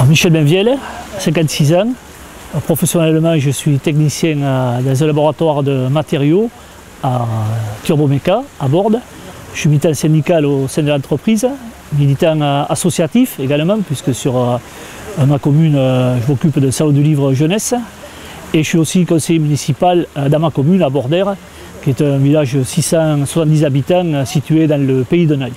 Michel Benviel, 56 ans. Professionnellement, je suis technicien dans un laboratoire de matériaux à Turboméca, à Bordes. Je suis militant syndical au sein de l'entreprise, militant associatif également, puisque sur ma commune, je m'occupe de salon du livre jeunesse. Et je suis aussi conseiller municipal dans ma commune, à Bordères, qui est un village de 670 habitants situé dans le pays de Naï.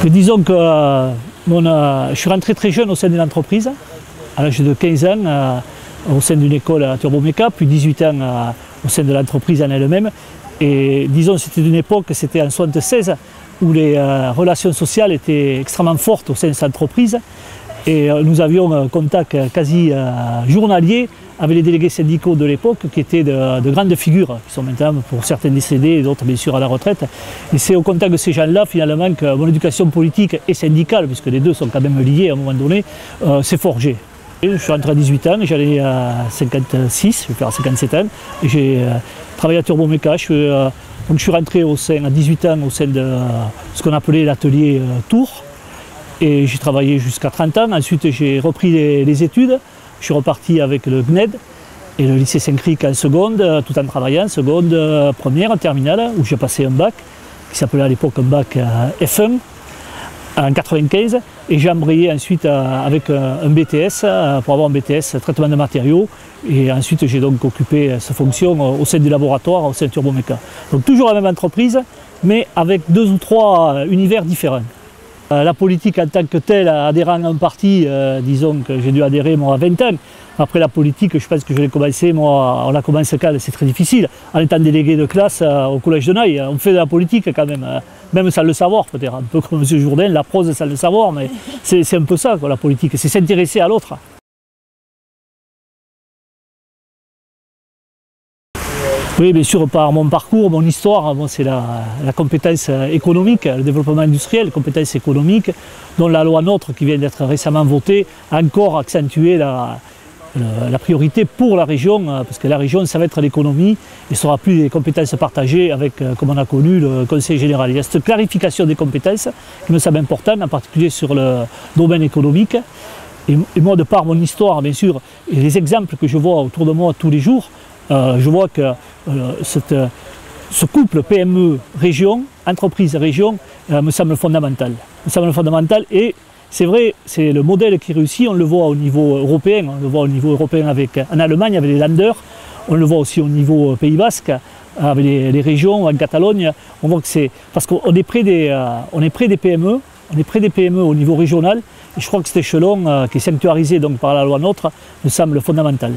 Disons que je suis rentré très jeune au sein de l'entreprise, à l'âge de 15 ans, au sein d'une école à Turboméca, puis 18 ans au sein de l'entreprise en elle-même. Et disons c'était une époque, c'était en 1976, où les relations sociales étaient extrêmement fortes au sein de cette entreprise. Et nous avions un contact quasi journalier avec les délégués syndicaux de l'époque, qui étaient de grandes figures, qui sont maintenant pour certains décédés et d'autres bien sûr à la retraite. Et c'est au contact de ces gens-là finalement que mon éducation politique et syndicale, puisque les deux sont quand même liés à un moment donné, s'est forgée. Je suis rentré à 18 ans, j'allais à 56, je vais faire 57 ans, et j'ai travaillé à Turboméca. Donc je suis rentré à 18 ans au sein de ce qu'on appelait l'atelier Tours, et j'ai travaillé jusqu'à 30 ans. Ensuite j'ai repris les études, je suis reparti avec le CNED et le lycée Saint-Cric en seconde, tout en travaillant, seconde, première, terminale, où j'ai passé un bac, qui s'appelait à l'époque un bac F1, en 95, et j'ai embrayé ensuite avec un BTS, pour avoir un BTS traitement de matériaux, et ensuite j'ai donc occupé cette fonction au sein du laboratoire, au sein de Turboméca. Donc toujours la même entreprise, mais avec 2 ou 3 univers différents. La politique en tant que telle, adhérant à un parti, disons que j'ai dû adhérer moi à 20 ans. Après la politique, je pense que je l'ai commencé, moi, on a commencé quand c'est très difficile, en étant délégué de classe au collège de Naï. On fait de la politique quand même sans le savoir peut-être, un peu comme M. Jourdain, la prose sans le savoir, mais c'est un peu ça quoi, la politique, c'est s'intéresser à l'autre. Oui, bien sûr, par mon parcours, mon histoire, bon, c'est la compétence économique, le développement industriel, compétence économique, dont la loi NOTRe qui vient d'être récemment votée a encore accentué la priorité pour la région, parce que la région, ça va être l'économie, et ne sera plus des compétences partagées avec, comme on a connu, le Conseil général. Il y a cette clarification des compétences qui me semble importante, en particulier sur le domaine économique. Et moi, de par mon histoire, bien sûr, et les exemples que je vois autour de moi tous les jours, je vois que ce couple PME-région, entreprise-région, me semble fondamental. Et c'est vrai, c'est le modèle qui réussit, on le voit au niveau européen, en Allemagne avec les Länder, on le voit aussi au niveau Pays Basque, avec les régions, en Catalogne. On voit que c'est parce qu'on est près des PME, au niveau régional, et je crois que cet échelon qui est sanctuarisé donc, par la loi NOTRe me semble fondamental.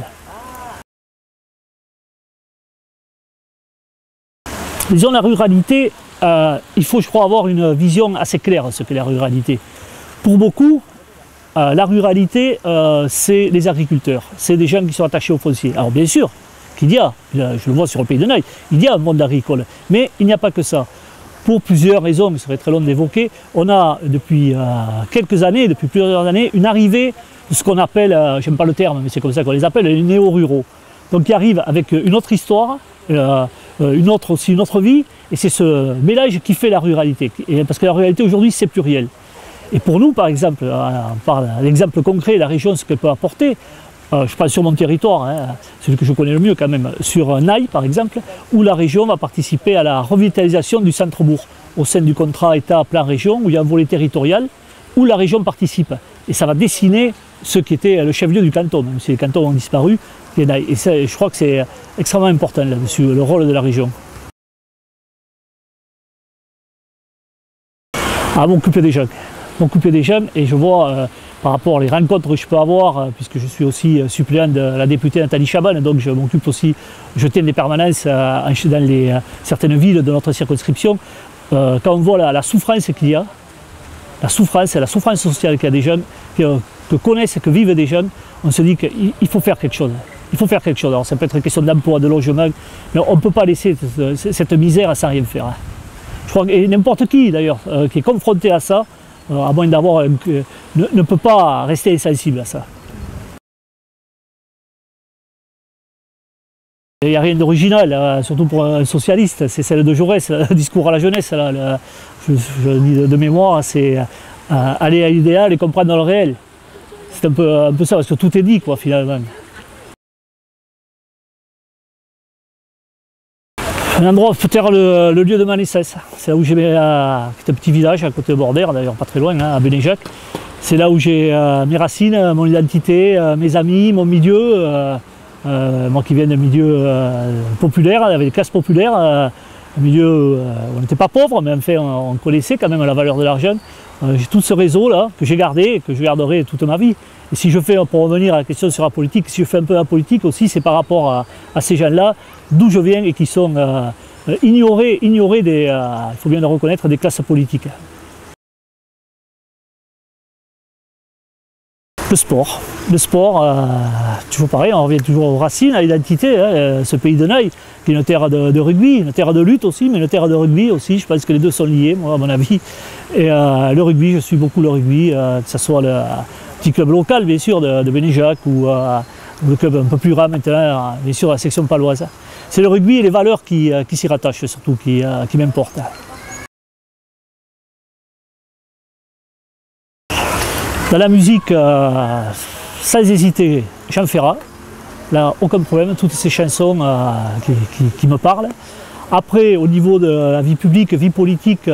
Disons la ruralité, il faut je crois avoir une vision assez claire de ce qu'est la ruralité. Pour beaucoup, la ruralité c'est les agriculteurs, c'est des gens qui sont attachés au foncier. Alors bien sûr, qu'il y a, je le vois sur le pays de Naï, il y a un monde agricole, mais il n'y a pas que ça. Pour plusieurs raisons, mais ce serait très long d'évoquer, on a depuis depuis plusieurs années, une arrivée de ce qu'on appelle, j'aime pas le terme, mais c'est comme ça qu'on les appelle, les néo-ruraux. Donc qui arrivent avec une autre histoire, une autre vie, et c'est ce mélange qui fait la ruralité. Parce que la ruralité aujourd'hui c'est pluriel. Et pour nous par exemple, par l'exemple concret, la région, ce qu'elle peut apporter, je pense sur mon territoire, hein, celui que je connais le mieux quand même, sur Naï par exemple, où la région va participer à la revitalisation du centre-bourg, au sein du contrat État plan région, où il y a un volet territorial, où la région participe. Et ça va dessiner ce qui était le chef-lieu du canton, même si les cantons ont disparu. Et ça, je crois que c'est extrêmement important là-dessus, le rôle de la région. M'occuper des jeunes, et je vois par rapport aux rencontres que je peux avoir, puisque je suis aussi suppléant de la députée Nathalie Chaban, donc je m'occupe aussi, je tiens des permanences dans certaines villes de notre circonscription. Quand on voit la souffrance qu'il y a, la souffrance sociale qu'il y a des jeunes, que connaissent et que vivent des jeunes, on se dit qu'il faut faire quelque chose. Il faut faire quelque chose. Alors ça peut être une question d'emploi, de logement, mais on ne peut pas laisser cette misère sans rien faire. Je crois que n'importe qui d'ailleurs qui est confronté à ça, à moins d'avoir ne peut pas rester insensible à ça. Il n'y a rien d'original, surtout pour un socialiste, c'est celle de Jaurès, le discours à la jeunesse, là, je dis de mémoire, c'est aller à l'idéal et comprendre le réel. C'est un peu ça, parce que tout est dit, quoi, finalement. Un endroit, peut-être le lieu de ma naissance, c'est là où j'ai c'est un petit village à côté de Bordère, d'ailleurs pas très loin, hein, à Bénéjac. C'est là où j'ai mes racines, mon identité, mes amis, mon milieu. Moi qui viens d'un milieu populaire, avec des classes populaires, un milieu où on n'était pas pauvre, mais enfin on connaissait quand même la valeur de l'argent. J'ai tout ce réseau-là que j'ai gardé et que je garderai toute ma vie. Et si je fais, pour revenir à la question sur la politique, si je fais un peu la politique aussi, c'est par rapport à ces gens-là, d'où je viens et qui sont ignorés des, il faut bien le reconnaître, des classes politiques. Le sport, toujours pareil, on revient toujours aux racines, à l'identité, hein, ce pays de Naï, qui est une terre de rugby, une terre de lutte aussi, mais une terre de rugby aussi, je pense que les deux sont liés, moi, à mon avis. Et le rugby, je suis beaucoup le rugby, que ce soit le petit club local, bien sûr, de Bénéjac, ou le club un peu plus rare maintenant, bien sûr, la section paloise. C'est le rugby et les valeurs qui s'y rattachent, surtout, qui m'importent. Dans la musique, sans hésiter, Jean Ferrat, là, aucun problème, toutes ces chansons qui me parlent. Après, au niveau de la vie publique, vie politique,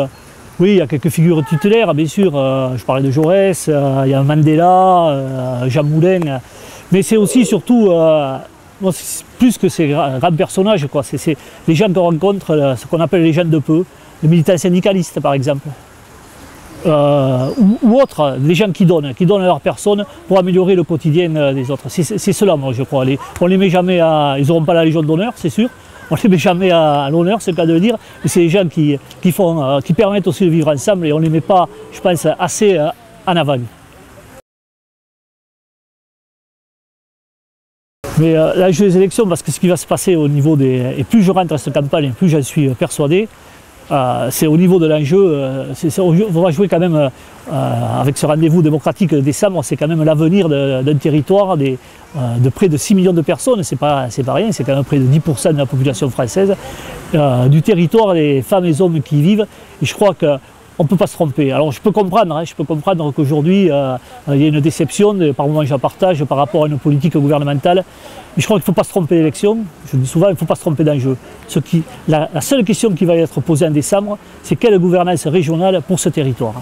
oui, il y a quelques figures tutélaires, bien sûr, je parlais de Jaurès, il y a Mandela, Jean Moulin, mais c'est aussi, surtout, plus que ces grands personnages, c'est les gens qu'on rencontre, ce qu'on appelle les gens de peu, les militants syndicalistes, par exemple. Ou autres, les gens qui donnent leur personne pour améliorer le quotidien des autres. C'est cela, moi, je crois. On les met jamais à... Ils n'auront pas la Légion d'honneur, c'est sûr. On les met jamais à l'honneur, c'est le cas de le dire. Mais c'est les gens qui permettent aussi de vivre ensemble et on ne les met pas, je pense, assez en avant. Mais l'enjeu des élections, parce que ce qui va se passer au niveau des... Et plus je rentre à cette campagne, plus j'en suis persuadé, c'est au niveau de l'enjeu, on va jouer quand même avec ce rendez-vous démocratique de décembre, c'est quand même l'avenir d'un territoire de près de 6 millions de personnes, c'est pas rien, c'est quand même près de 10% de la population française, du territoire, des femmes et des hommes qui y vivent, et je crois qu'on ne peut pas se tromper. Alors je peux comprendre qu'aujourd'hui il y a une déception, par moments j'en partage, par rapport à une politique gouvernementale, mais je crois qu'il ne faut pas se tromper d'élection, je dis souvent il ne faut pas se tromper d'enjeu. La seule question qui va être posée en décembre, c'est quelle gouvernance régionale pour ce territoire.